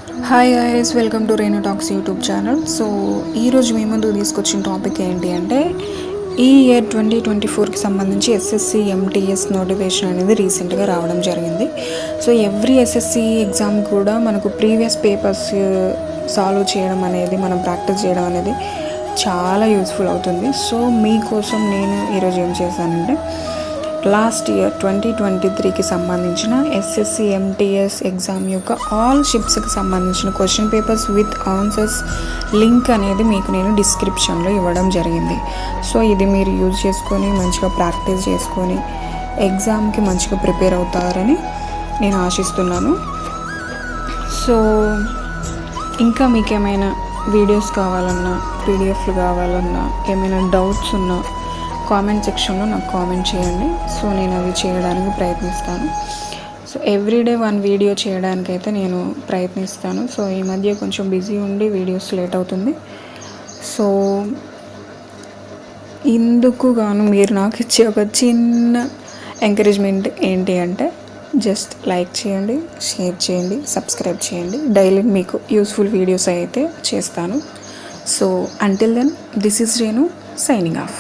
Hi guys, welcome to Renu talks YouTube channel. So ఈరోజు మీ ముందు తీసుకొచ్చిన టాపిక్ ఏంటి అంటే ఈ ఇయర్ 2024కి సంబంధించి ఎస్ఎస్సి ఎంటీఎస్ నోటిఫికేషన్ అనేది రీసెంట్గా రావడం జరిగింది. సో ఎవ్రీ ఎస్ఎస్సి ఎగ్జామ్ కూడా మనకు ప్రీవియస్ పేపర్స్ సాల్వ్ చేయడం అనేది, మనం ప్రాక్టీస్ చేయడం అనేది చాలా యూస్ఫుల్ అవుతుంది. సో మీకోసం నేను ఈరోజు ఏం చేశానంటే లాస్ట్ ఇయర్ 2023కి సంబంధించిన ఎస్ఎస్సి ఎంటీఎస్ ఎగ్జామ్ యొక్క ఆల్ షిప్స్కి సంబంధించిన question papers with answers link అనేది మీకు నేను డిస్క్రిప్షన్లో ఇవ్వడం జరిగింది. సో ఇది మీరు యూజ్ చేసుకొని మంచిగా ప్రాక్టీస్ చేసుకొని ఎగ్జామ్కి మంచిగా ప్రిపేర్ అవుతారని నేను ఆశిస్తున్నాను. సో ఇంకా మీకు ఏమైనా వీడియోస్ కావాలన్నా, పీడిఎఫ్లు కావాలన్నా, ఏమైనా డౌట్స్ ఉన్నా కామెంట్ సెక్షన్లో నాకు కామెంట్ చేయండి. సో నేను అవి చేయడానికి ప్రయత్నిస్తాను. సో ఎవ్రీడే 1 వీడియో చేయడానికైతే నేను ప్రయత్నిస్తాను. సో ఈ మధ్య కొంచెం బిజీ ఉండి వీడియోస్ లేట్ అవుతుంది. సో ఇందుకు గాను మీరు నాకు ఇచ్చే ఒక చిన్న ఎంకరేజ్మెంట్ ఏంటి అంటే జస్ట్ లైక్ చేయండి, షేర్ చేయండి, సబ్స్క్రైబ్ చేయండి. డైలీ మీకు యూస్ఫుల్ వీడియోస్ అయితే చేస్తాను. So until then, this is Renu signing of.